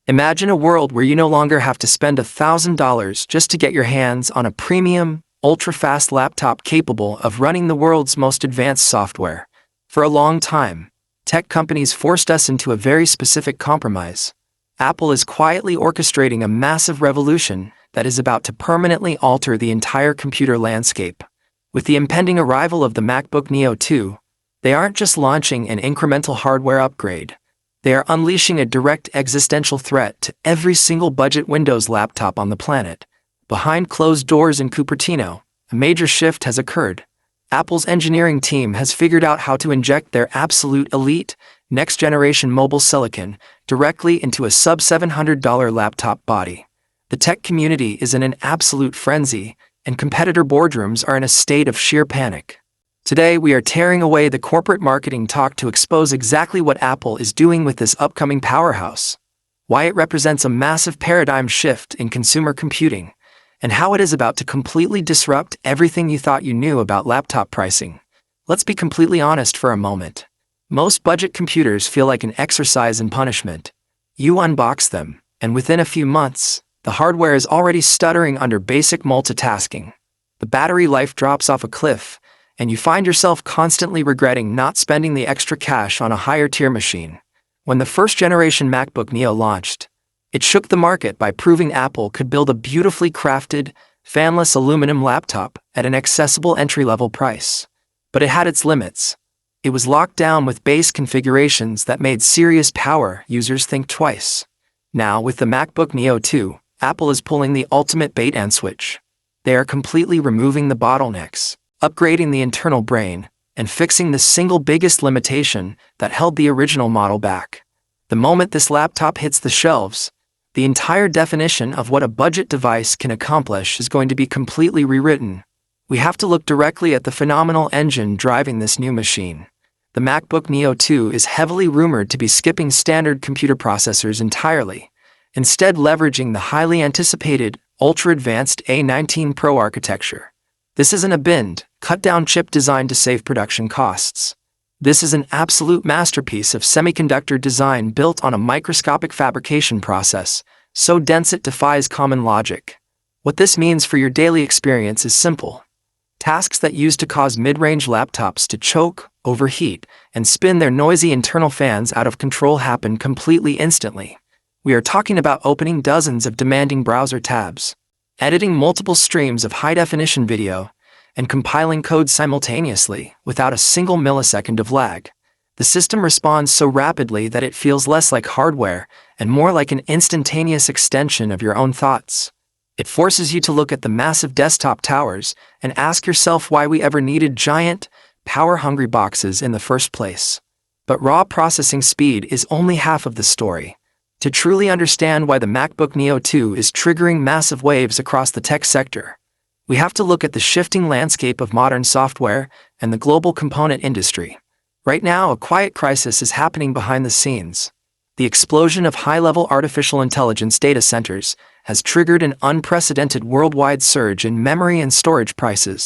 Imagine a world where you no longer have to spend $1,000 just to get your hands on a premium, ultra-fast laptop capable of running the world's most advanced software. For a long time, tech companies forced us into a very specific compromise. Apple is quietly orchestrating a massive revolution that is about to permanently alter the entire computer landscape. With the impending arrival of the MacBook Neo 2, they aren't just launching an incremental hardware upgrade. They are unleashing a direct existential threat to every single budget Windows laptop on the planet. Behind closed doors in Cupertino, a major shift has occurred. Apple's engineering team has figured out how to inject their absolute elite, next-generation mobile silicon directly into a sub-$700 laptop body. The tech community is in an absolute frenzy, and competitor boardrooms are in a state of sheer panic. Today, we are tearing away the corporate marketing talk to expose exactly what Apple is doing with this upcoming powerhouse, why it represents a massive paradigm shift in consumer computing, and how it is about to completely disrupt everything you thought you knew about laptop pricing. Let's be completely honest for a moment. Most budget computers feel like an exercise in punishment. You unbox them, and within a few months, the hardware is already stuttering under basic multitasking. The battery life drops off a cliff, and you find yourself constantly regretting not spending the extra cash on a higher-tier machine. When the first-generation MacBook Neo launched, it shook the market by proving Apple could build a beautifully crafted, fanless aluminum laptop at an accessible entry-level price. But it had its limits. It was locked down with base configurations that made serious power users think twice. Now, with the MacBook Neo 2, Apple is pulling the ultimate bait-and-switch. They are completely removing the bottlenecks, upgrading the internal brain, and fixing the single biggest limitation that held the original model back. The moment this laptop hits the shelves, the entire definition of what a budget device can accomplish is going to be completely rewritten. We have to look directly at the phenomenal engine driving this new machine. The MacBook Neo 2 is heavily rumored to be skipping standard computer processors entirely, instead leveraging the highly anticipated, ultra-advanced A19 Pro architecture. This isn't a binned, cut-down chip designed to save production costs. This is an absolute masterpiece of semiconductor design built on a microscopic fabrication process, so dense it defies common logic. What this means for your daily experience is simple. Tasks that used to cause mid-range laptops to choke, overheat, and spin their noisy internal fans out of control happen completely instantly. We are talking about opening dozens of demanding browser tabs, editing multiple streams of high-definition video, and compiling code simultaneously without a single millisecond of lag. The system responds so rapidly that it feels less like hardware and more like an instantaneous extension of your own thoughts. It forces you to look at the massive desktop towers and ask yourself why we ever needed giant, power-hungry boxes in the first place. But raw processing speed is only half of the story. To truly understand why the MacBook Neo 2 is triggering massive waves across the tech sector, we have to look at the shifting landscape of modern software and the global component industry. Right now, a quiet crisis is happening behind the scenes. The explosion of high-level artificial intelligence data centers has triggered an unprecedented worldwide surge in memory and storage prices.